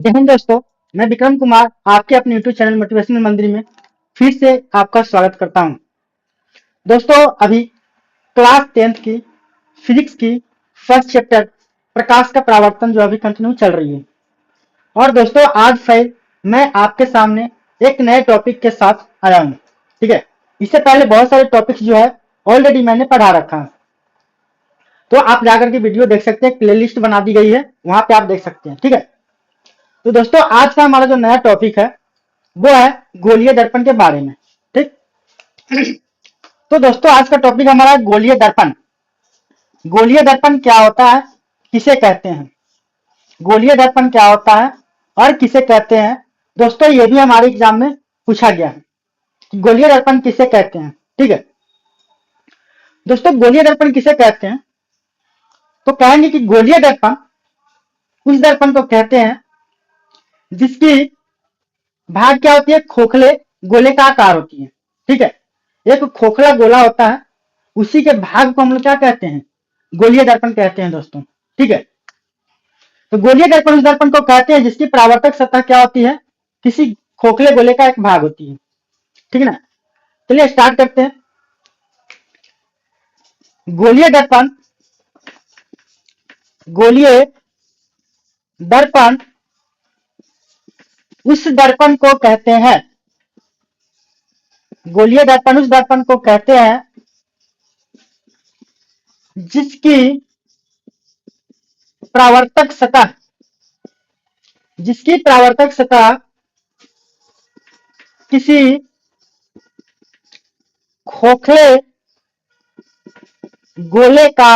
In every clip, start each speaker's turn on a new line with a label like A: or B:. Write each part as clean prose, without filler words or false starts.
A: जय हिंद दोस्तों। मैं विक्रम कुमार आपके अपने यूट्यूब चैनल मोटिवेशनल मंदिर में फिर से आपका स्वागत करता हूं। दोस्तों अभी क्लास 10th की फिजिक्स की फर्स्ट चैप्टर प्रकाश का परावर्तन जो अभी कंटिन्यू चल रही है। और दोस्तों आज फिर मैं आपके सामने एक नए टॉपिक के साथ आया हूं। ठीक है, इससे पहले बहुत सारे टॉपिक्स जो है ऑलरेडी मैंने पढ़ा रखा है, तो आप जाकर के वीडियो देख सकते हैं। प्लेलिस्ट बना दी गई है, वहां पे आप देख सकते हैं। ठीक है, तो दोस्तों आज का हमारा जो नया टॉपिक है वो है गोलीय दर्पण के बारे में। ठीक, तो दोस्तों आज का टॉपिक हमारा है गोलीय दर्पण। गोलीय दर्पण क्या होता है, किसे कहते हैं, गोलीय दर्पण क्या होता है और किसे कहते हैं। दोस्तों ये भी हमारे एग्जाम में पूछा गया है कि गोलीय दर्पण किसे कहते हैं। ठीक है दोस्तों, गोलीय दर्पण किसे कहते हैं, तो कहेंगे कि गोलीय दर्पण उस दर्पण को कहते हैं जिसकी भाग क्या होती है, खोखले गोले का आकार होती है। ठीक है, एक खोखला गोला होता है, उसी के भाग को हम लोग क्या कहते हैं, गोलीय दर्पण कहते हैं दोस्तों। ठीक है, तो गोलीय दर्पण उस दर्पण को कहते हैं जिसकी परावर्तक सतह क्या होती है, किसी खोखले गोले का एक भाग होती है। ठीक है ना, चलिए स्टार्ट करते हैं। गोलीय दर्पण, गोलीय दर्पण उस दर्पण को कहते हैं, गोलीय दर्पण उस दर्पण को कहते हैं जिसकी परावर्तक सतह, जिसकी परावर्तक सतह किसी खोखले गोले का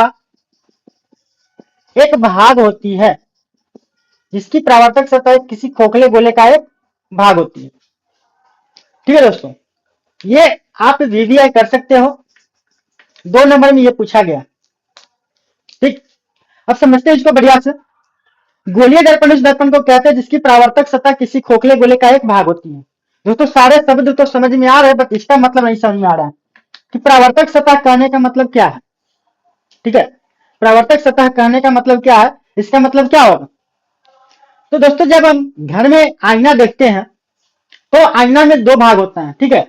A: एक भाग होती है, जिसकी परावर्तक सतह किसी खोखले गोले का एक भाग होती है। ठीक है दोस्तों, ये आप वीवीआई कर सकते हो, 2 नंबर में ये पूछा गया। ठीक, अब समझते हैं इसको बढ़िया से। गोलीय दर्पण उस दर्पण को कहते हैं जिसकी परावर्तक सतह किसी खोखले गोले का एक भाग होती है। दोस्तों सारे शब्द तो समझ में आ रहे हैं, बट इसका मतलब नहीं समझ में आ रहा है कि परावर्तक सतह कहने का मतलब क्या है। ठीक है, परावर्तक सतह कहने का मतलब क्या है, इसका मतलब क्या होगा। तो दोस्तों जब हम घर में आईना देखते हैं तो आईना में 2 भाग होता है। ठीक है,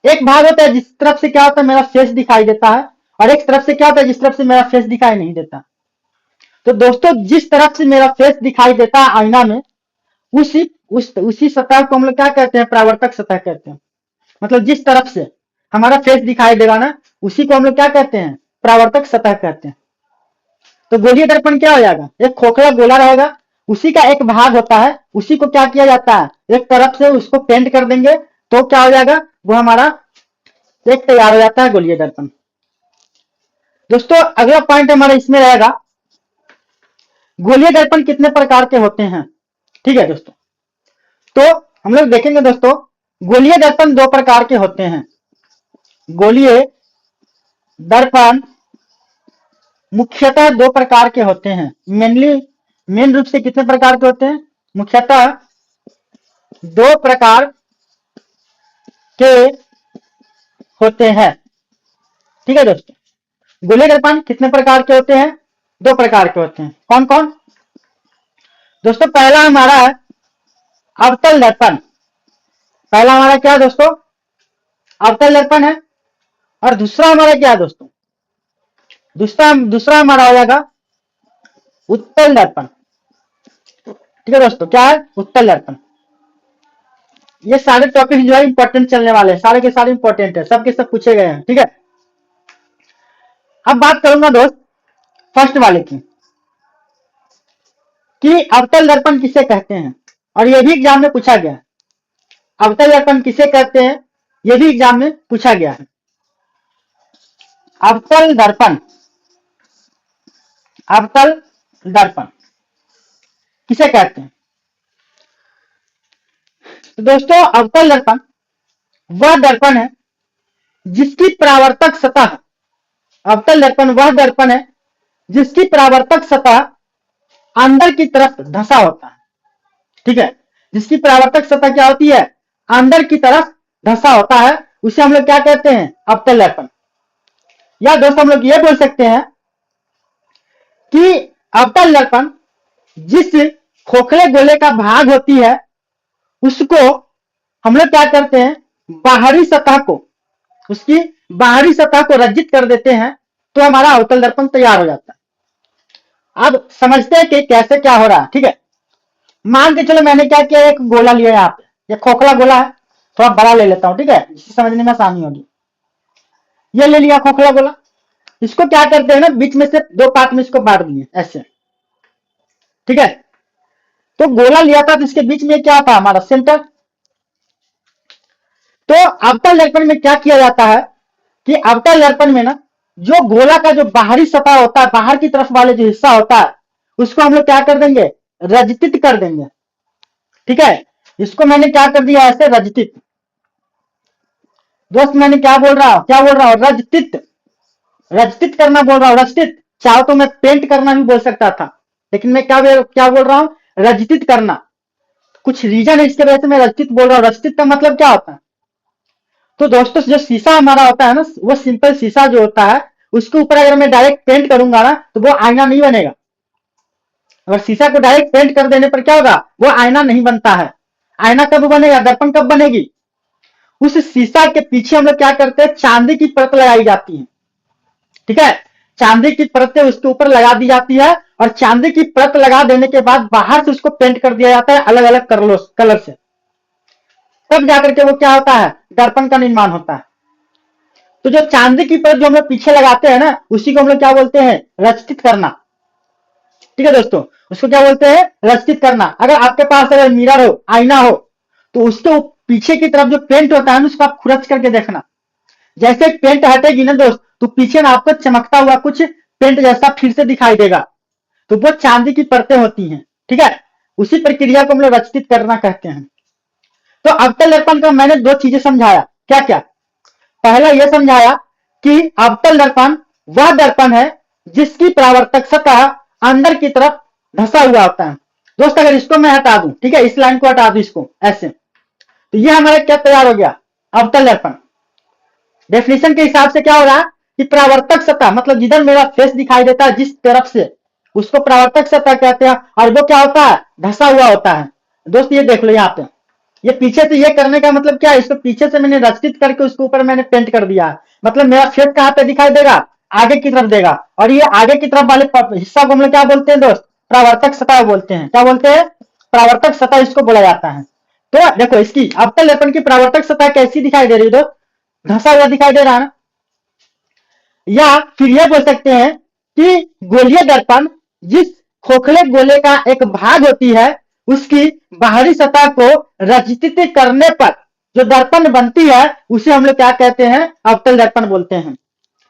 A: एक भाग होता है जिस तरफ से क्या होता है, मेरा फेस दिखाई देता है, और एक तरफ से क्या होता है, जिस तरफ से मेरा फेस दिखाई नहीं देता। तो दोस्तों जिस तरफ से मेरा फेस दिखाई देता है आईना में, उसी सतह को हम लोग क्या कहते हैं, परावर्तक सतह कहते हैं। मतलब जिस तरफ से हमारा फेस दिखाई देगा ना, उसी को हम लोग क्या कहते हैं, परावर्तक सतह कहते हैं। तो गोलीय दर्पण क्या हो जाएगा, एक खोखला गोला रहेगा, उसी का एक भाग होता है, उसी को क्या किया जाता है, एक तरफ से उसको पेंट कर देंगे तो क्या हो जाएगा, वो हमारा एक तैयार हो जाता है गोलीय दर्पण। दोस्तों अगला पॉइंट हमारा इसमें रहेगा, गोलीय दर्पण कितने प्रकार के होते हैं। ठीक है दोस्तों, तो हम लोग देखेंगे दोस्तों, गोलीय दर्पण 2 प्रकार के होते हैं। गोलीय दर्पण मुख्यतः 2 प्रकार के होते हैं। मेन रूप से कितने प्रकार के होते हैं, मुख्यतः 2 प्रकार के होते हैं। ठीक है दोस्तों, गोलीय दर्पण कितने प्रकार के होते हैं, 2 प्रकार के होते हैं। कौन कौन दोस्तों, पहला हमारा है अवतल दर्पण। पहला हमारा क्या है दोस्तों, अवतल दर्पण है। और दूसरा हमारा क्या है दोस्तों, दूसरा हमारा हो जाएगा उत्तल दर्पण। ठीक है दोस्तों, क्या है, उत्तल दर्पण। ये सारे टॉपिक जो है इंपॉर्टेंट चलने वाले हैं, सारे के सारे इंपॉर्टेंट है, सबके सब पूछे गए हैं। ठीक है, अब बात करूंगा दोस्त फर्स्ट वाले की, कि अवतल दर्पण किसे कहते हैं, और ये भी एग्जाम में पूछा गया है। अवतल दर्पण किसे कहते हैं, ये भी एग्जाम में पूछा गया है। अवतल दर्पण, अवतल दर्पण किसे कहते हैं। तो दोस्तों अवतल दर्पण वह दर्पण है जिसकी परावर्तक सतह, अवतल दर्पण वह दर्पण है जिसकी परावर्तक सतह अंदर की तरफ धंसा होता है। ठीक है, जिसकी परावर्तक सतह क्या होती है, अंदर की तरफ धंसा होता है, उसे हम लोग क्या कहते हैं, अवतल दर्पण। या दोस्तों हम लोग ये बोल सकते हैं कि अवतल दर्पण जिस खोखले गोले का भाग होती है उसको हम लोग क्या करते हैं, बाहरी सतह को, उसकी बाहरी सतह को रंजित कर देते हैं, तो हमारा अवतल दर्पण तैयार हो जाता है। अब समझते हैं कि कैसे क्या हो रहा है। ठीक है, मान के चलो मैंने क्या किया, एक गोला लिया यहाँ पे, ये खोखला गोला है, थोड़ा बड़ा ले लेता हूं, ठीक है, जिससे समझने में आसानी होगी। ये ले लिया खोखला गोला, इसको क्या करते हैं ना, बीच में से दो पार्ट में इसको बांट दिए ऐसे। ठीक है, तो गोला लिया था तो इसके बीच में क्या था, हमारा सेंटर। तो अवतल दर्पण में क्या किया जाता है कि अवतल दर्पण में ना, जो गोला का जो बाहरी सतह होता है, बाहर की तरफ वाले जो हिस्सा होता है, उसको हम लोग क्या कर देंगे, रजतित कर देंगे। ठीक है, इसको मैंने क्या कर दिया, ऐसे रजतित। दोस्त मैंने क्या बोल रहा हूं, रजतित, रजतित करना बोल रहा हूं, रजतित। चाहो तो मैं पेंट करना भी बोल सकता था, लेकिन मैं क्या बोल रहा हूं, रजतित करना। कुछ रीजन है इसके वजह से मैं रजतित बोल रहा हूं। रजतित का मतलब क्या होता है, तो दोस्तों जो शीशा हमारा होता है ना, वो सिंपल शीशा जो होता है, उसके ऊपर अगर मैं डायरेक्ट पेंट करूंगा ना, तो वो आईना नहीं बनेगा। अगर शीशा को डायरेक्ट पेंट कर देने पर क्या होगा, वो आईना नहीं बनता है। आईना कब बनेगा, दर्पण कब बनेगी, उस शीशा के पीछे हम लोग क्या करते हैं, चांदी की परत लगाई जाती है। ठीक है, चांदी की परत उसके ऊपर लगा दी जाती है, और चांदी की परत लगा देने के बाद बाहर से उसको पेंट कर दिया जाता है अलग अलग कलर से। तब जाकर के वो क्या होता है, दर्पण का निर्माण होता है। तो जो चांदी की परत जो हम लोग पीछे लगाते हैं ना, उसी को हम लोग क्या बोलते हैं, रचित करना। ठीक है दोस्तों, उसको क्या बोलते हैं, रचित करना। अगर आपके पास अगर मिरर हो, आईना हो, तो उसके पीछे की तरफ जो पेंट होता है ना, उसको आप खुरच करके देखना। जैसे पेंट हटेगी ना दोस्त, तो पीछे ना आपको चमकता हुआ कुछ पेंट जैसा फिर से दिखाई देगा, तो वो चांदी की परतें होती हैं। ठीक है, उसी प्रक्रिया को हम लोग रचित करना कहते हैं। तो अवतल दर्पण का मैंने दो चीजें समझाया, क्या क्या, पहला यह समझाया कि अवतल दर्पण वह दर्पण है जिसकी परावर्तक सतह अंदर की तरफ धंसा हुआ होता है। दोस्त अगर इसको मैं हटा दूं, ठीक है, इस लाइन को हटा दूं, इसको ऐसे, तो ये हमारा क्या तैयार हो गया, अवतल दर्पण। डेफिनेशन के हिसाब से क्या हो रहा है कि परावर्तक सतह मतलब जिधर मेरा फेस दिखाई देता है जिस तरफ से, उसको परावर्तक सतह कहते हैं, और वो क्या होता है, धंसा हुआ होता है। दोस्त ये देख लो यहाँ पे, ये पीछे से ये करने का मतलब क्या है, इसको पीछे से मैंने रचित करके उसके ऊपर मैंने पेंट कर दिया है। मतलब मेरा फेस कहाँ पे दिखाई देगा, आगे की तरफ देगा, और ये आगे की तरफ वाले हिस्सा को हम लोग क्या बोलते हैं दोस्त, परावर्तक सतह बोलते हैं। क्या बोलते हैं, परावर्तक सतह इसको बोला जाता है। तो देखो इसकी अवतल दर्पण की परावर्तक सतह कैसी दिखाई दे रही है दोस्त, धंसा हुआ दिखाई दे रहा है ना। या फिर यह बोल सकते हैं कि गोलीय दर्पण जिस खोखले गोले का एक भाग होती है, उसकी बाहरी सतह को रचित करने पर जो दर्पण बनती है, उसे हम लोग क्या कहते हैं, अवतल दर्पण बोलते हैं।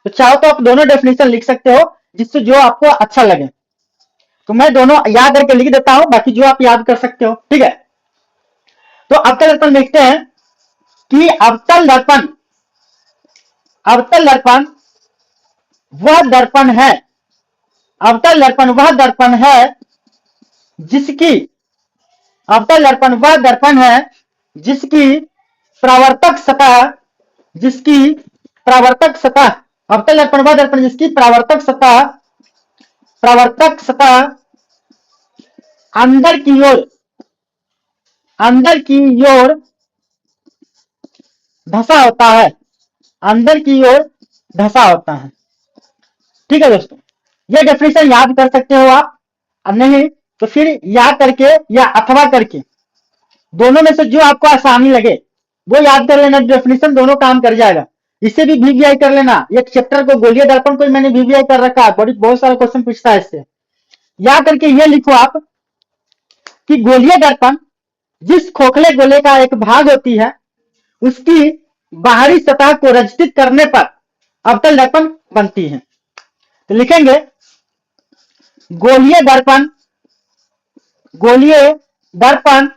A: तो चाहो तो आप दोनों डेफिनेशन लिख सकते हो, जिससे जो आपको अच्छा लगे। तो मैं दोनों याद करके लिख देता हूं, बाकी जो आप याद कर सकते हो। ठीक है, तो अवतल दर्पण लिखते हैं कि अवतल दर्पण, अवतल दर्पण वह दर्पण है, अवतल दर्पण वह दर्पण है जिसकी, अवतल दर्पण वह दर्पण है जिसकी परावर्तक सतह, जिसकी परावर्तक सतह, अवतल दर्पण वह दर्पण जिसकी परावर्तक सतह, परावर्तक सतह अंदर की ओर, अंदर की ओर धंसा होता है, अंदर की ओर धंसा होता है। ठीक है दोस्तों, ये डेफिनेशन याद कर सकते हो आप, और नहीं तो फिर याद करके या अथवा करके, दोनों में से जो आपको आसानी लगे वो याद कर लेना। डेफिनेशन दोनों काम कर जाएगा। इससे भी वीवीआई कर लेना, एक चैप्टर को गोलीय दर्पण को मैंने वीवीआई कर रखा है, बहुत सारे क्वेश्चन पूछता है इससे। याद करके ये लिखो आप कि गोलीय दर्पण जिस खोखले गोले का एक भाग होती है, उसकी बाहरी सतह को रचित करने पर अवतल दर्पण बनती है। तो लिखेंगे गोलीय दर्पण, गोलीय दर्पण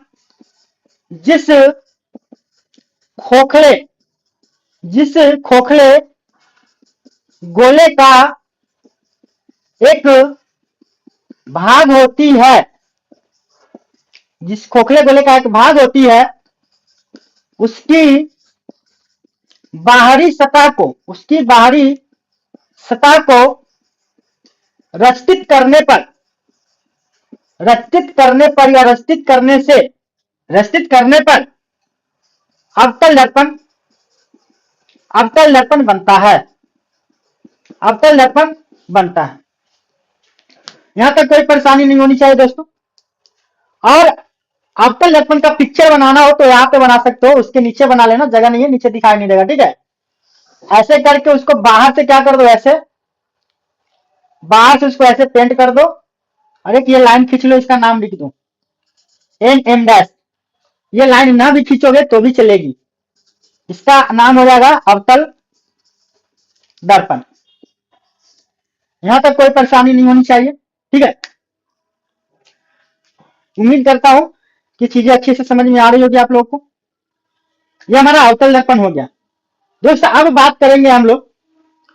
A: जिस खोखले, जिस खोखले गोले का एक भाग होती है, जिस खोखले गोले का एक भाग होती है, उसकी बाहरी सतह को, उसकी बाहरी सतह को रचित करने पर, रचित करने पर या रचित करने पर अवतल दर्पण बनता है। अवतल दर्पण बनता है। यहां तक कोई परेशानी नहीं होनी चाहिए दोस्तों। और अवतल दर्पण का पिक्चर बनाना हो तो यहाँ पे बना सकते हो, उसके नीचे बना लेना, जगह नहीं है नीचे दिखाई नहीं देगा, ठीक है। ऐसे करके उसको बाहर से क्या कर दो, ऐसे बाहर से उसको ऐसे पेंट कर दो। अरे ये लाइन खींच लो, इसका नाम लिख दो एन एम डैश। ये लाइन ना भी खींचोगे तो भी चलेगी, इसका नाम हो जाएगा अवतल दर्पण। यहां तक कोई परेशानी नहीं होनी चाहिए, ठीक है। उम्मीद करता हूं कि चीजें अच्छे से समझ में आ रही होगी आप लोगों को। यह हमारा अवतल दर्पण हो गया दोस्तों। अब बात करेंगे हम लोग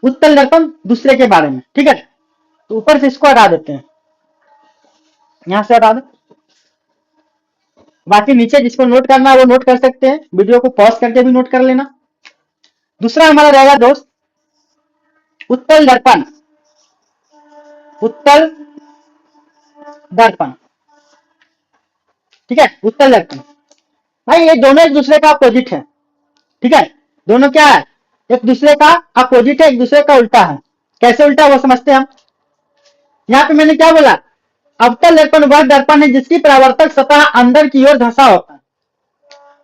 A: उत्तल दर्पण दूसरे के बारे में, ठीक है। तो ऊपर से इसको हटा देते हैं, यहां से हटा दो। बाकी नीचे जिसको नोट करना है वो नोट कर सकते हैं, वीडियो को पॉज करके भी नोट कर लेना। दूसरा हमारा रहेगा दोस्त उत्तल दर्पण। उत्तल दर्पण, ठीक है। उत्तल दर्पण भाई ये दोनों एक दूसरे का अपोजिट है, ठीक है। दोनों क्या है, एक दूसरे का अपोजिट है, एक दूसरे का उल्टा है। कैसे उल्टा वो समझते हैं हम। यहाँ पे मैंने क्या बोला, अवतल दर्पण वह दर्पण है जिसकी परावर्तक सतह अंदर की ओर धंसा होता है।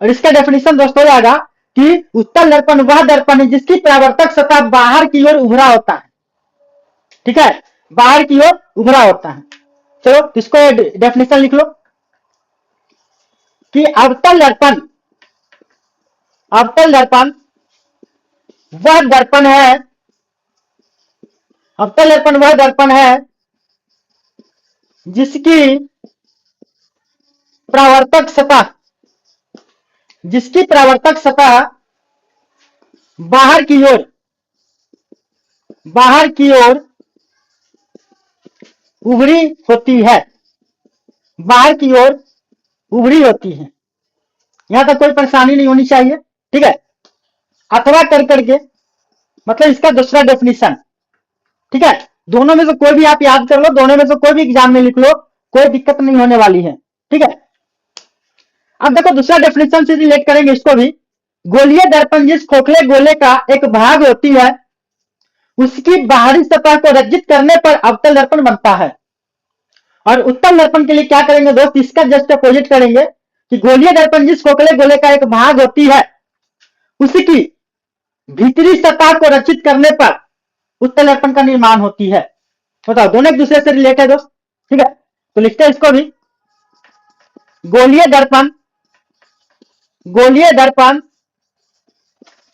A: और इसका डेफिनेशन दोस्तों हो जाएगा कि उत्तल दर्पण वह दर्पण है जिसकी परावर्तक सतह बाहर की ओर उभरा होता है, ठीक है। बाहर की ओर उभरा होता है। चलो इसको डेफिनेशन लिख लो कि अवतल दर्पण वह दर्पण है, अवतल दर्पण वह दर्पण है जिसकी परावर्तक सतह बाहर की ओर उभरी होती है। बाहर की ओर उभरी होती है। यहां तक कोई परेशानी नहीं होनी चाहिए, ठीक है। अथवा कर करके मतलब इसका दूसरा डेफिनेशन, ठीक है। दोनों में से कोई भी आप याद कर लो, दोनों में से कोई भी एग्जाम में लिख लो, कोई दिक्कत नहीं होने वाली है, ठीक है। अब देखो दूसरा डेफिनेशन से रिलेट करेंगे इसको भी। गोलीय दर्पण जिस खोखले गोले का एक भाग होती है उसकी बाहरी सतह को रंजित करने पर अवतल दर्पण बनता है। और उत्तल दर्पण के लिए क्या करेंगे दोस्त, इसका जस्ट अपोजिट करेंगे कि गोलीय दर्पण जिस खोखले गोले का एक भाग होती है उसकी भीतरी सतह को रचित करने पर उत्तल दर्पण का निर्माण होती है। बताओ दोनों एक दूसरे से रिलेटेड है दोस्त, ठीक है। तो लिखते हैं इसको भी, गोलीय दर्पण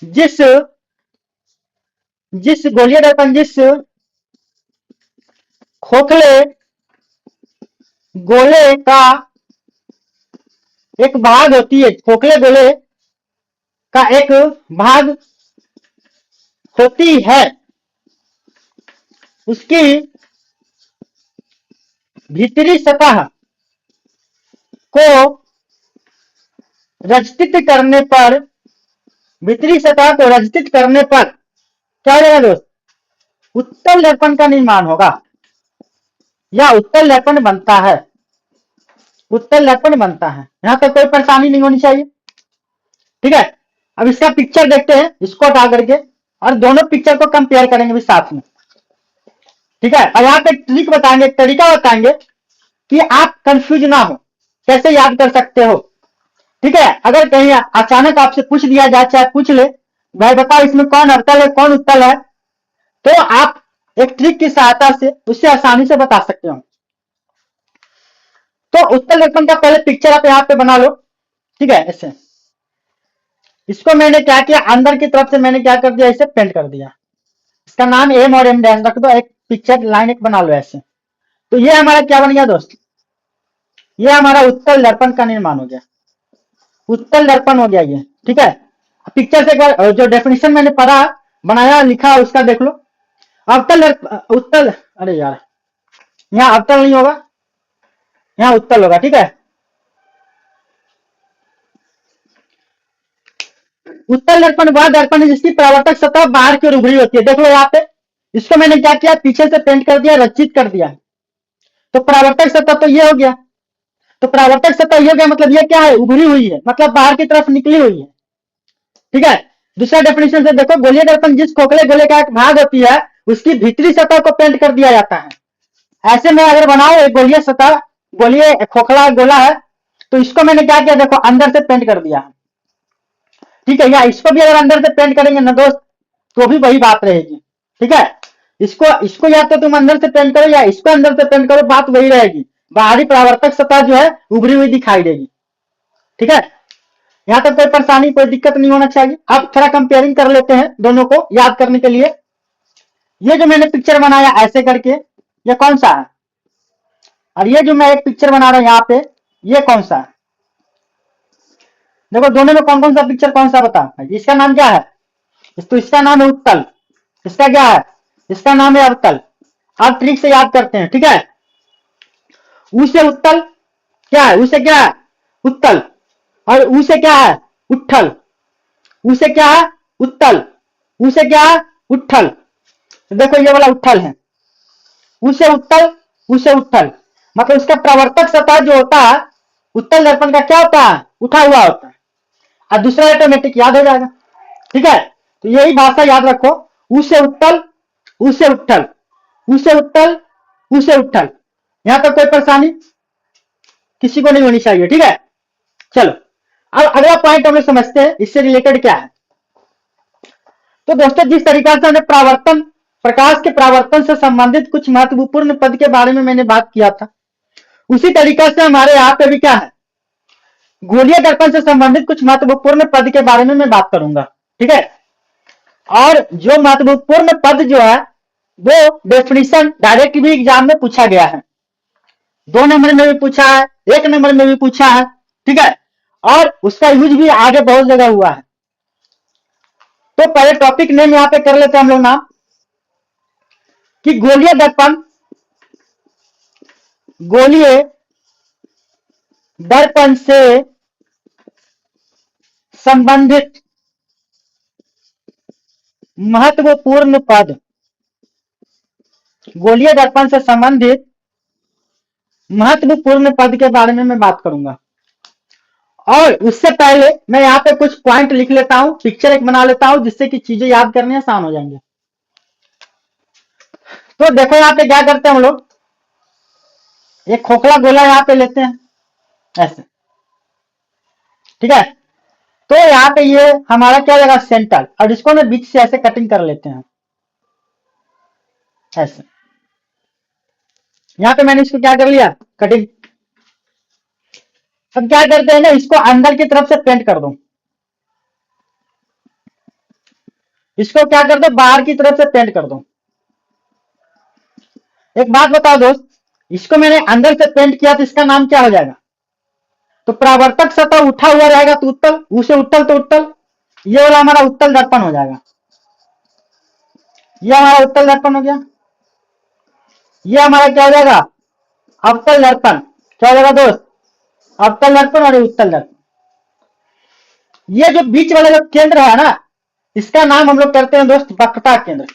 A: जिस गोलीय दर्पण जिस खोखले गोले का एक भाग होती है, खोखले गोले का एक भाग होती है उसकी भीतरी सतह को रचित करने पर क्या हो जाएगा दोस्त, उत्तल दर्पण का निर्माण होगा या उत्तल दर्पण बनता है। यहां तक कोई परेशानी नहीं होनी चाहिए, ठीक है। अब इसका पिक्चर देखते हैं, इसको हटा करके, और दोनों पिक्चर को कंपेयर करेंगे भी साथ में, ठीक है। और यहाँ पे ट्रिक बताएंगे, एक तरीका बताएंगे कि आप कंफ्यूज ना हो, कैसे याद कर सकते हो, ठीक है। अगर कहीं अचानक आपसे पूछ दिया जाए, चाहे पूछ ले भाई बताओ इसमें कौन अवतल है कौन उत्तल है, तो आप एक ट्रिक की सहायता से उससे आसानी से बता सकते हो। तो उत्तल दर्पण का पहले पिक्चर आप यहाँ पे बना लो, ठीक है। ऐसे इसको मैंने क्या किया, अंदर की तरफ से मैंने क्या कर दिया, इसे पेंट कर दिया। इसका नाम एम और एम डैश रख दो, एक पिक्चर लाइन एक बना लो ऐसे। तो ये हमारा क्या बन गया दोस्त, ये हमारा उत्तल दर्पण का निर्माण हो गया, उत्तल दर्पण हो गया ये, ठीक है। पिक्चर से एक बार जो डेफिनेशन मैंने पढ़ा बनाया लिखा उसका देख लो। उत्तल, अरे यार यहाँ अवतल नहीं होगा, यहाँ उत्तल होगा, ठीक है। उत्तल दर्पण वह दर्पण है जिसकी परावर्तक सतह बाहर की ओर उभरी होती है। देख लो यहाँ पे, इसको मैंने क्या किया, पीछे से पेंट कर दिया, रचित कर दिया। तो परावर्तक सतह तो ये हो गया। तो परावर्तक सतह ये हो गया, मतलब ये क्या है, उभरी हुई है, मतलब बाहर की तरफ निकली हुई है। ठीक है। दूसरा डेफिनेशन से देखो, गोलीय दर्पण जिस खोखले गोले का एक भाग होती है उसकी भीतरी सतह को पेंट कर दिया जाता है। ऐसे में अगर बनाओ एक गोलीय सतह, गोलीय खोखला गोला है, तो इसको मैंने क्या किया, देखो अंदर से पेंट कर दिया। ठीक है, या इसको भी अगर अंदर से पेंट करेंगे ना दोस्त, तो भी वही बात रहेगी। ठीक है, इसको या तो तुम अंदर से पेंट करो या इसको अंदर से पेंट करो, बात वही रहेगी। बाहरी परावर्तक सतह जो है उभरी हुई दिखाई देगी। ठीक है, यहां तक कोई परेशानी, कोई दिक्कत नहीं होना चाहिए। अब थोड़ा कंपेयरिंग कर लेते हैं दोनों को याद करने के लिए। ये जो मैंने पिक्चर बनाया ऐसे करके, ये कौन सा है, और ये जो मैं एक पिक्चर बना रहा हूं यहाँ पे, ये कौन सा है। देखो दोनों में कौन कौन सा पिक्चर कौन सा बता, इसका नाम क्या है, तो इसका नाम है उत्तल। इसका क्या है, इसका नाम है अवतल। आप ट्रिक से याद करते हैं। ठीक है, ऊ से उत्तल क्या है, ऊ से क्या है, उत्तल, और ऊ से क्या है, उठल। ऊ से क्या है, उत्तल, ऊ से क्या है, उठल। तो देखो ये वाला उठल है, ऊ से उत्तल, ऊ से उठल, मतलब उसका प्रवर्तक सतह जो होता है उत्तल दर्पण का क्या होता है, उठा हुआ होता है, और दूसरा ऑटोमेटिक याद हो जाएगा। ठीक है, तो यही भाषा याद रखो, ऊ से उत्तल, ऊ से उठल, ऊ से उत्तल, ऊ से उठल। यहां तक कोई परेशानी किसी को नहीं होनी चाहिए। ठीक है, चलो अब अगला पॉइंट हम लोग समझते हैं इससे रिलेटेड क्या है। तो दोस्तों जिस तरीका से हमने प्रावर्तन, प्रकाश के प्रावर्तन से संबंधित कुछ महत्वपूर्ण पद के बारे में मैंने बात किया था, उसी तरीका से हमारे यहाँ पे भी क्या है, गोलीय दर्पण से संबंधित कुछ महत्वपूर्ण पद के बारे में मैं बात करूंगा। ठीक है, और जो महत्वपूर्ण पद जो है वो डेफिनेशन डायरेक्ट भी एग्जाम में पूछा गया है, 2 नंबर में भी पूछा है, 1 नंबर में भी पूछा है। ठीक है, और उसका यूज भी आगे बहुत जगह हुआ है। तो पहले टॉपिक नेम यहां पे कर लेते हैं हम लोग नाम, कि गोलीय दर्पण, गोलीय दर्पण से संबंधित महत्वपूर्ण पद, गोलीय दर्पण से संबंधित महत्वपूर्ण पद के बारे में मैं बात करूंगा। और उससे पहले मैं यहाँ पे कुछ पॉइंट लिख लेता हूं, पिक्चर एक बना लेता हूं, जिससे कि चीजें याद करने आसान हो जाएंगे। तो देखो यहाँ पे क्या करते हैं हम लोग, एक खोखला गोला यहाँ पे लेते हैं ऐसे। ठीक है, तो यहाँ पे ये हमारा क्या होगा, सेंटर, और इसको ना बीच से ऐसे कटिंग कर लेते हैं ऐसे। यहाँ पे मैंने इसको क्या कर लिया, कटिंग। अब क्या करते हैं ना, इसको अंदर की तरफ से पेंट कर दो, इसको क्या कर दो, बाहर की तरफ से पेंट कर दो। एक बात बताओ दोस्त, इसको मैंने अंदर से पेंट किया तो इसका नाम क्या हो जाएगा, तो परावर्तक सतह उठा हुआ रहेगा तो उत्तल, उसे उत्तल तो उत्तल, ये वाला हमारा उत्तल दर्पण हो जाएगा, ये हमारा उत्तल दर्पण हो गया। ये हमारा क्या हो जाएगा, अवतल दर्पण। क्या हो जाएगा दोस्त, अवतल दर्पण और उत्तल दर्पण। ये जो बीच वाला जो केंद्र है ना, इसका नाम हम लोग करते हैं दोस्त वक्रता केंद्र।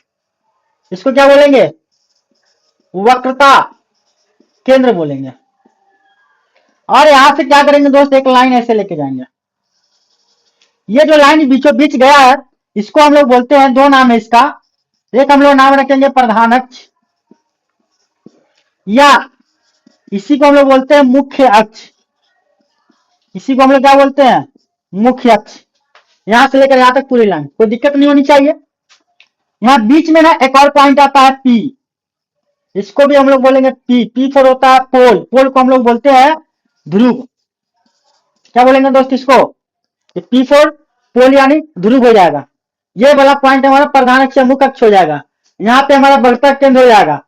A: इसको क्या बोलेंगे, वक्रता केंद्र बोलेंगे। और यहां से क्या करेंगे दोस्त, एक लाइन ऐसे लेके जाएंगे। ये जो लाइन बीचों बीच गया है, इसको हम लोग बोलते हैं, 2 नाम है इसका, एक हम लोग नाम रखेंगे प्रधान अक्ष, या इसी को हम लोग बोलते हैं मुख्य अक्ष। इसी को हम लोग क्या बोलते हैं, मुख्य अक्ष। यहां से लेकर यहां तक पूरी लाइन, कोई दिक्कत नहीं होनी चाहिए। यहां बीच में ना एक और पॉइंट आता है पी, इसको भी हम लोग बोलेंगे पी। पी फॉर होता है पोल, पोल को हम लोग बोलते हैं ध्रुव। क्या बोलेंगे दोस्त इसको, पी फॉर पोल यानी ध्रुव हो जाएगा। ये वाला पॉइंट हमारा प्रधान अक्ष मुख्य अक्ष हो जाएगा। यहाँ पे हमारा वक्रता केंद्र हो जाएगा,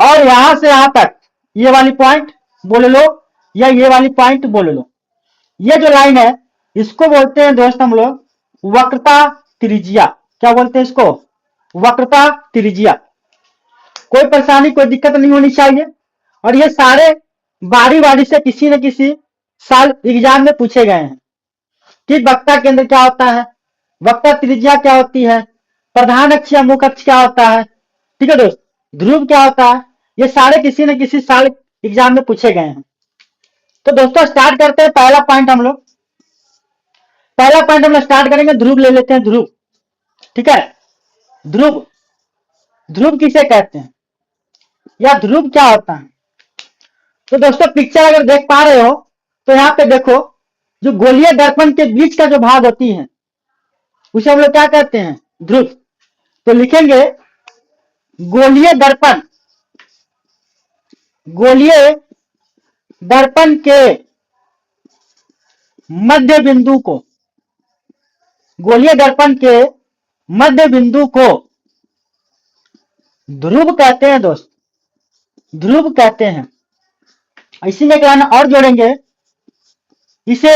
A: और यहां से यहां तक ये वाली पॉइंट बोल लो, या ये वाली पॉइंट बोल लो। ये जो लाइन है इसको बोलते हैं दोस्त हम लोग वक्रता त्रिज्या। क्या बोलते हैं इसको, वक्रता त्रिज्या। कोई परेशानी, कोई दिक्कत नहीं होनी चाहिए। और ये सारे बारी बारी से किसी न किसी साल एग्जाम में पूछे गए हैं कि वक्रता केंद्र क्या होता है, वक्रता त्रिज्या क्या होती है, प्रधान अक्ष या मुख्य अक्ष क्या होता है। ठीक है दोस्त, ध्रुव क्या होता है, ये सारे किसी न किसी साल एग्जाम में पूछे गए हैं। तो दोस्तों स्टार्ट करते हैं। पहला पॉइंट हम लोग स्टार्ट करेंगे, ध्रुव ले लेते हैं। ध्रुव, ठीक है। ध्रुव, ध्रुव किसे कहते हैं या ध्रुव क्या होता है? तो दोस्तों पिक्चर अगर देख पा रहे हो तो यहाँ पे देखो, जो गोलीय दर्पण के बीच का जो भाग होती है उसे हम लोग क्या कहते हैं? ध्रुव। तो लिखेंगे गोलीय दर्पण, गोलीय दर्पण के मध्य बिंदु को, गोलीय दर्पण के मध्य बिंदु को ध्रुव कहते हैं दोस्त, ध्रुव कहते हैं। इसी में क्या और जोड़ेंगे, इसे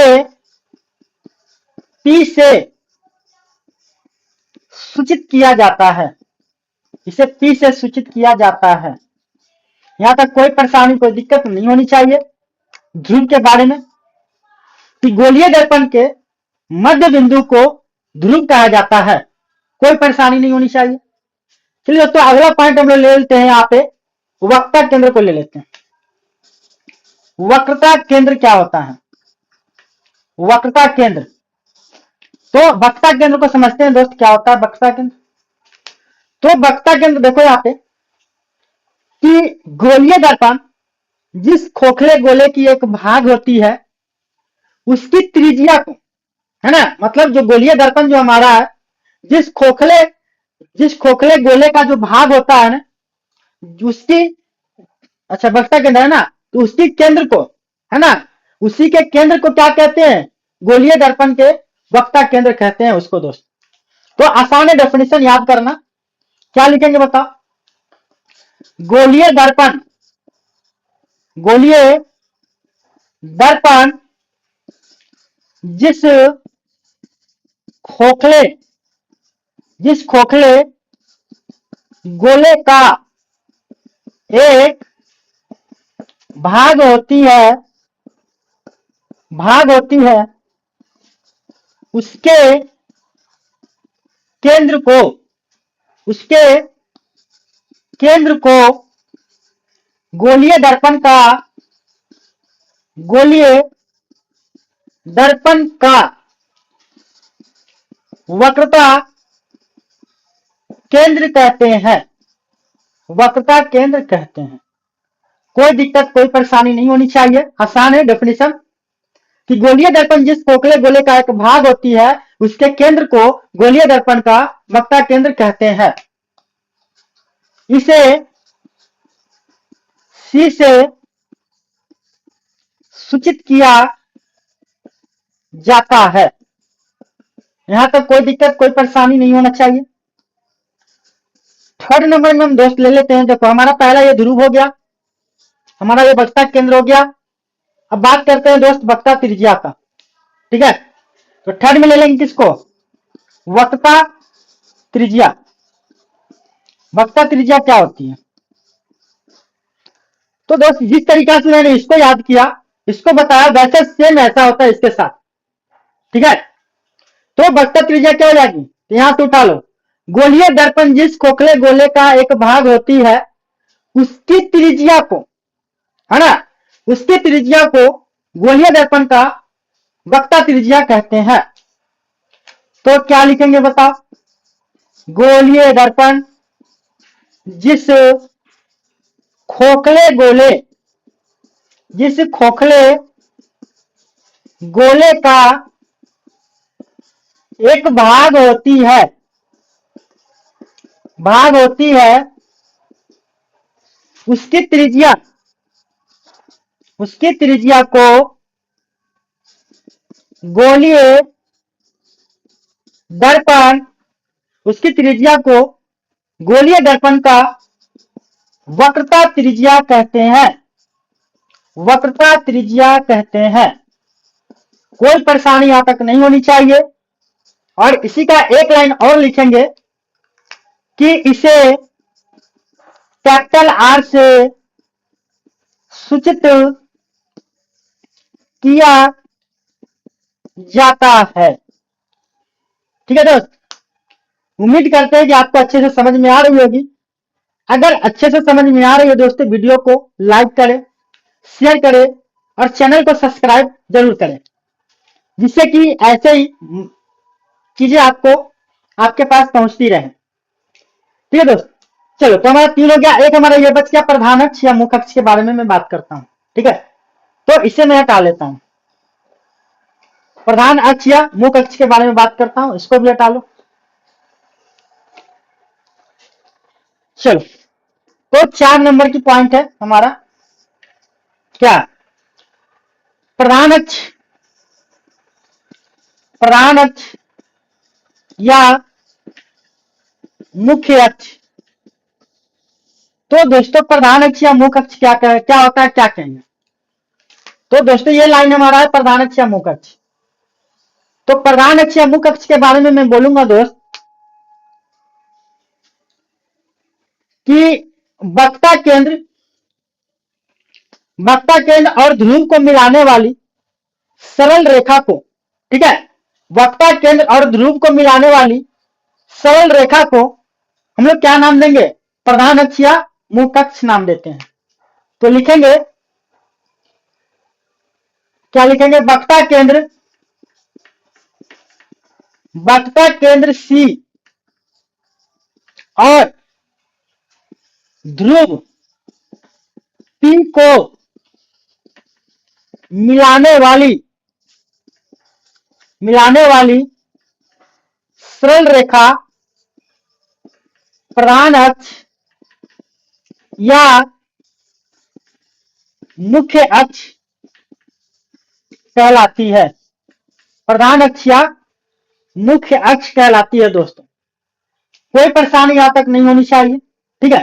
A: P से सूचित किया जाता है, इसे P से सूचित किया जाता है। यहां तक कोई परेशानी, कोई दिक्कत नहीं होनी चाहिए ध्रुव के बारे में कि गोलीय दर्पण के मध्य बिंदु को ध्रुव कहा जाता है, कोई परेशानी नहीं होनी चाहिए। चलिए दोस्तों अगला पॉइंट हम लोग ले लेते हैं। यहाँ पे वक्रता केंद्र को ले लेते हैं। वक्रता केंद्र क्या होता है? वक्रता केंद्र, तो वक्रता केंद्र को समझते हैं दोस्त, क्या होता है वक्रता केंद्र। तो वक्रता केंद्र देखो यहाँ पे कि गोलीय दर्पण जिस खोखले गोले की एक भाग होती है उसकी त्रिज्या को, है ना, मतलब जो गोलीय दर्पण जो हमारा है, जिस खोखले गोले का जो भाग होता है ना, उसकी, अच्छा वक्रता केंद्र है ना, तो उसकी केंद्र को, है ना, उसी के केंद्र को क्या कहते हैं? गोलीय दर्पण के वक्रता केंद्र कहते हैं उसको दोस्त। तो आसान है डेफिनेशन याद करना। क्या लिखेंगे बताओ? गोलीय दर्पण, गोलीय दर्पण जिस खोखले गोले का एक भाग होती है उसके केंद्र को गोलीय दर्पण का वक्रता केंद्र कहते हैं, वक्रता केंद्र कहते हैं। कोई दिक्कत, कोई परेशानी नहीं होनी चाहिए, आसान है डेफिनेशन कि गोलीय दर्पण जिस खोखले गोले का एक भाग होती है उसके केंद्र को गोलीय दर्पण का वक्रता केंद्र कहते हैं। इसे C से सूचित किया जाता है। यहां तक कोई दिक्कत, कोई परेशानी नहीं होना चाहिए। थर्ड नंबर में हम दोस्त ले लेते हैं। देखो हमारा पहला ये ध्रुव हो गया, हमारा ये वक्रता केंद्र हो गया। अब बात करते हैं दोस्त वक्रता त्रिज्या का, ठीक है। तो थर्ड में ले लेंगे किसको? वक्रता त्रिज्या। वक्रता त्रिज्या क्या होती है? तो दोस्त जिस तरीका से मैंने इसको याद किया, इसको बताया, वैसे सेम ऐसा होता है इसके साथ, ठीक है। तो वक्रता त्रिज्या क्या हो जाएगी? तो यहां से उठा लो, गोलीय दर्पण जिस खोखले गोले का एक भाग होती है उसकी त्रिज्या को, है ना, उसकी त्रिज्या को गोलीय दर्पण का वक्रता त्रिज्या कहते हैं। तो क्या लिखेंगे बताओ? गोलीय दर्पण जिस खोखले गोले का एक भाग होती है उसकी त्रिज्या को गोलीय दर्पण, उसकी त्रिज्या को गोलीय दर्पण का वक्रता त्रिज्या कहते हैं, वक्रता त्रिज्या कहते हैं। कोई परेशानी यहां तक नहीं होनी चाहिए। और इसी का एक लाइन और लिखेंगे कि इसे कैपिटल R से सूचित किया जाता है, ठीक है दोस्त। उम्मीद करते हैं कि आपको अच्छे से समझ में आ रही होगी। अगर अच्छे से समझ में आ रही है दोस्तों, वीडियो को लाइक करें, शेयर करें और चैनल को सब्सक्राइब जरूर करें, जिससे कि ऐसे ही चीजें आपको आपके पास पहुंचती रहे। ठीक है दोस्त, चलो तो हमारा तीन हो गया। एक हमारा ये बच गया प्रधान अक्ष या मुख्य अक्ष के बारे में मैं बात करता हूं। ठीक है, तो इसे मैं हटा लेता हूं। प्रधान अक्ष या मुख्य अक्ष के बारे में बात करता हूं, इसको भी हटा लो। चलो, तो 4 नंबर की पॉइंट है हमारा क्या, प्रधान अक्ष, प्रधान अक्ष या मुख्य अक्ष। तो दोस्तों प्रधान अक्ष या मुख्य अक्ष क्या होता है, क्या कहेंगे। तो दोस्तों ये लाइन हमारा है प्रधान अक्ष या मुख्य अक्ष। तो प्रधान अक्ष या मुख्य अक्ष के बारे में मैं बोलूंगा दोस्त कि वक्ता केंद्र, वक्ता केंद्र और ध्रुव को मिलाने वाली सरल रेखा को, ठीक है, वक्ता केंद्र और ध्रुव को मिलाने वाली सरल रेखा को हम लोग क्या नाम देंगे, प्रधान अक्ष या मुख्य अक्ष नाम देते हैं। तो लिखेंगे, क्या लिखेंगे, वक्ता केंद्र, वक्ता केंद्र सी और ध्रुव पी को मिलाने वाली सरल रेखा प्रधान अक्ष या मुख्य अक्ष कहलाती है। प्रधान अक्ष या मुख्य अक्ष कहलाती है दोस्तों। कोई परेशानी यहां तक नहीं होनी चाहिए। ठीक है,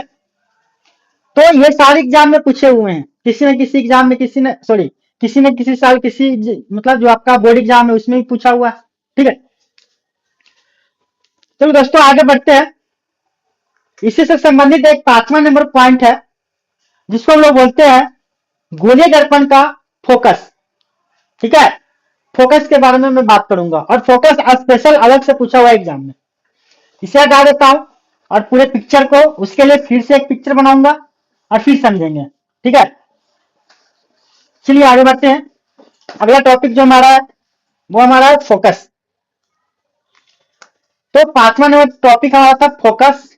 A: तो ये सारे एग्जाम में पूछे हुए हैं, किसी न किसी एग्जाम में, किसी न किसी साल, मतलब जो आपका बोर्ड एग्जाम है उसमें भी पूछा हुआ है। ठीक है, चलो दोस्तों आगे बढ़ते हैं। इसी से संबंधित एक 5वां नंबर पॉइंट है जिसको हम लोग बोलते हैं गोलीय दर्पण का फोकस। ठीक है, फोकस के बारे में मैं बात करूंगा और फोकस स्पेशल अलग से पूछा हुआ एग्जाम में। इसे हटा देता हूं और पूरे पिक्चर को, उसके लिए फिर से एक पिक्चर बनाऊंगा और फिर समझेंगे। ठीक है, चलिए आगे बढ़ते हैं। अगला टॉपिक जो हमारा है वो हमारा है फोकस। तो 5वां नंबर टॉपिक हमारा था फोकस,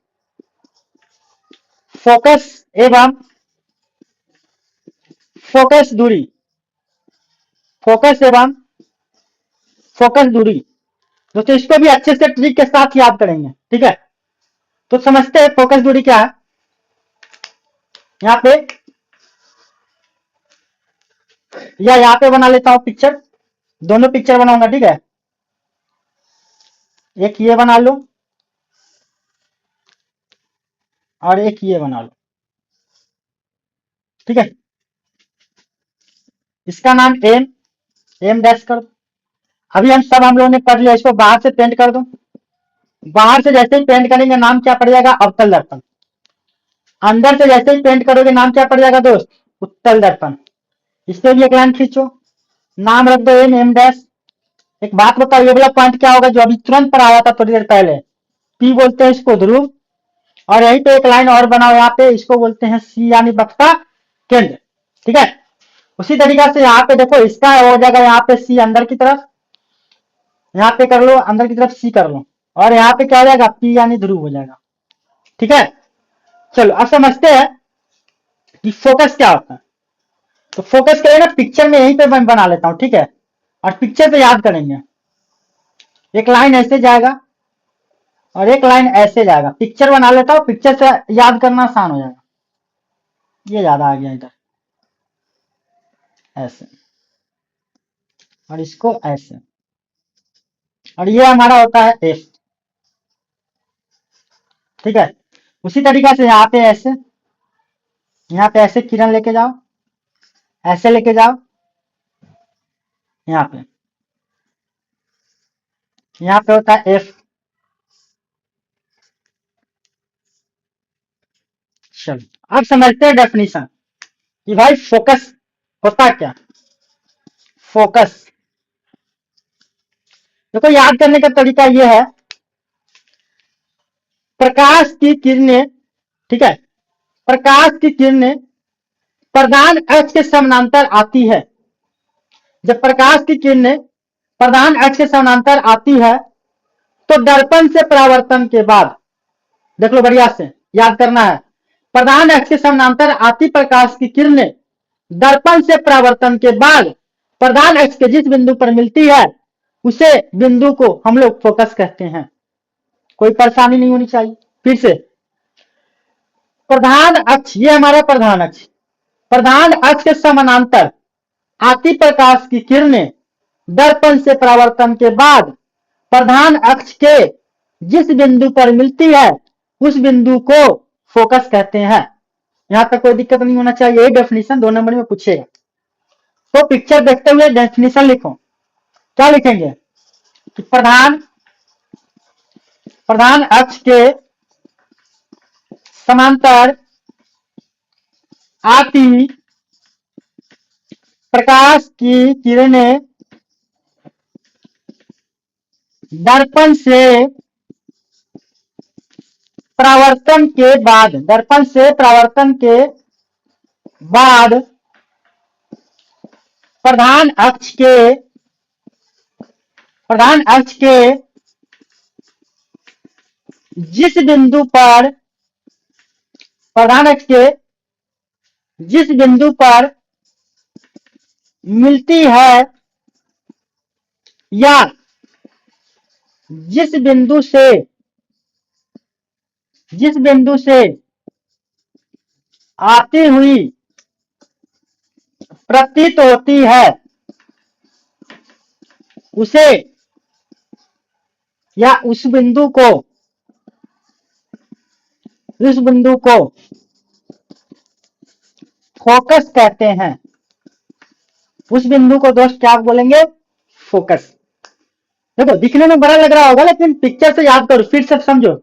A: फोकस एवं फोकस दूरी, फोकस एवं फोकस दूरी। दोस्तों इसको भी अच्छे से ट्रिक के साथ याद करेंगे। ठीक है, तो समझते हैं फोकस दूरी क्या है। यहाँ पे या यहाँ पे बना लेता हूं पिक्चर, दोनों पिक्चर बनाऊंगा। ठीक है, एक ये बना लो और एक ये बना लो। ठीक है, इसका नाम एम डैश कर दो। अभी हम लोगों ने पढ़ लिया, इसको बाहर से पेंट कर दो। बाहर से जैसे ही पेंट करेंगे नाम क्या पड़ जाएगा, अवतल दर्पण। अंदर से जैसे ही पेंट करोगे नाम क्या पड़ जाएगा दोस्त, उत्तल दर्पण। इस पे भी एक लाइन खींचो, नाम रख दो एम डैश। एक बात बताओ, ये वाला पॉइंट क्या होगा जो अभी तुरंत पर आया था थोड़ी देर पहले, पी बोलते हैं इसको ध्रुव, और यहीं पे एक लाइन और बनाओ यहाँ पे, इसको बोलते हैं सी यानी वक्ता केंद्र। ठीक है, उसी तरीका से यहाँ पे देखो, इसका हो जाएगा यहाँ पे सी अंदर की तरफ, यहाँ पे कर लो अंदर की तरफ सी कर लो, और यहाँ पे क्या हो जाएगा, पी यानी ध्रुव हो जाएगा। ठीक है, चलो अब समझते हैं कि फोकस क्या होता है। तो फोकस करेंगे पिक्चर में, यहीं पे मैं बना लेता हूं। ठीक है, और पिक्चर पे याद करेंगे। एक लाइन ऐसे जाएगा और एक लाइन ऐसे जाएगा। पिक्चर बना लेता हूं, पिक्चर से याद करना आसान हो जाएगा। ये ज्यादा आ गया इधर, ऐसे, और इसको ऐसे, और ये हमारा होता है एफ। ठीक है, उसी तरीका से यहाँ पे ऐसे, यहाँ पे ऐसे किरण लेके जाओ, ऐसे लेके जाओ, यहाँ पे होता है एफ। चलो अब समझते हैं डेफिनेशन कि भाई फोकस होता क्या। फोकस देखो, याद करने का तरीका ये है, प्रकाश की किरणें, ठीक है, प्रकाश की किरणें प्रधान अक्ष के समानांतर आती है, जब प्रकाश की किरणें प्रधान अक्ष के समानांतर आती है तो दर्पण से परावर्तन के बाद, देख लो बढ़िया से याद करना है, प्रधान अक्ष के समानांतर आती प्रकाश की किरणें दर्पण से परावर्तन के बाद प्रधान अक्ष के जिस बिंदु पर मिलती है उसे बिंदु को हम लोग फोकस कहते हैं। कोई परेशानी नहीं होनी चाहिए। फिर से, प्रधान अक्ष, ये हमारा प्रधान अक्ष, प्रधान अक्ष के समानांतर आती प्रकाश की किरणें दर्पण से परावर्तन के बाद प्रधान अक्ष के जिस बिंदु पर मिलती है उस बिंदु को फोकस कहते हैं। यहां तक कोई दिक्कत नहीं होना चाहिए। ये डेफिनेशन 2 नंबर में पूछेगा, तो पिक्चर देखते हुए डेफिनेशन लिखो। क्या लिखेंगे कि प्रधान अक्ष के समांतर आती प्रकाश की किरणें दर्पण से परावर्तन के बाद प्रधान अक्ष के जिस बिंदु पर मिलती है या जिस बिंदु से आती हुई प्रतीत होती है उसे या उस बिंदु को फोकस कहते हैं। उस बिंदु को दोस्त क्या बोलेंगे? फोकस। देखो दिखने में बड़ा लग रहा होगा लेकिन पिक्चर से याद करो, फिर से समझो।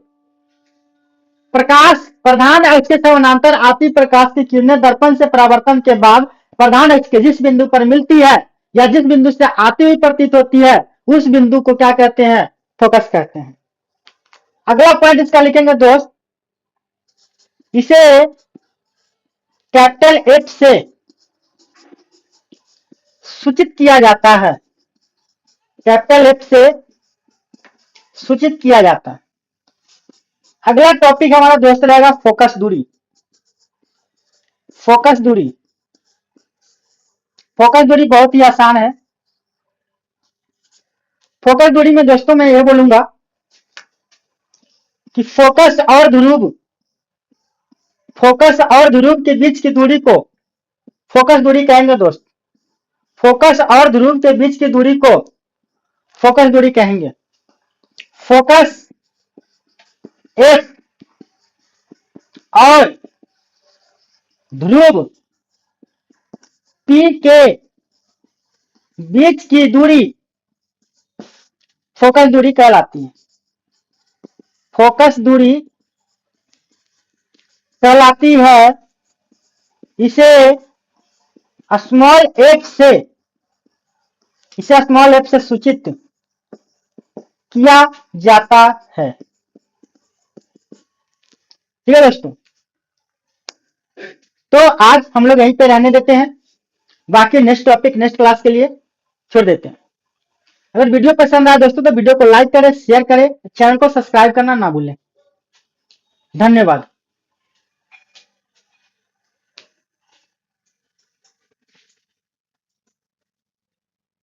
A: प्रधान अक्ष के समानांतर आती प्रकाश की किरणें दर्पण से परावर्तन के बाद प्रधान अक्ष के जिस बिंदु पर मिलती है या जिस बिंदु से आती हुई प्रतीत होती है उस बिंदु को क्या कहते हैं? फोकस कहते हैं। अगला पॉइंट इसका लिखेंगे दोस्त, इसे कैपिटल एच से सूचित किया जाता है। कैपिटल एच से सूचित किया जाता है। अगला टॉपिक हमारा दोस्त रहेगा फोकस दूरी। फोकस दूरी बहुत ही आसान है। फोकस दूरी में दोस्तों मैं यह बोलूंगा कि फोकस और ध्रुव के बीच की दूरी को फोकस दूरी कहेंगे दोस्त। फोकस और ध्रुव के बीच की दूरी को फोकस दूरी कहेंगे। फोकस F और ध्रुव P के बीच की दूरी फोकस दूरी कहलाती है। फोकस दूरी कहलाती है। इसे स्मॉल f से सूचित किया जाता है। ठीक है दोस्तों, तो आज हम लोग यहीं पे रहने देते हैं, बाकी नेक्स्ट टॉपिक नेक्स्ट क्लास के लिए छोड़ देते हैं। अगर वीडियो पसंद आया दोस्तों तो वीडियो को लाइक करें, शेयर करें, चैनल को सब्सक्राइब करना ना भूलें। धन्यवाद।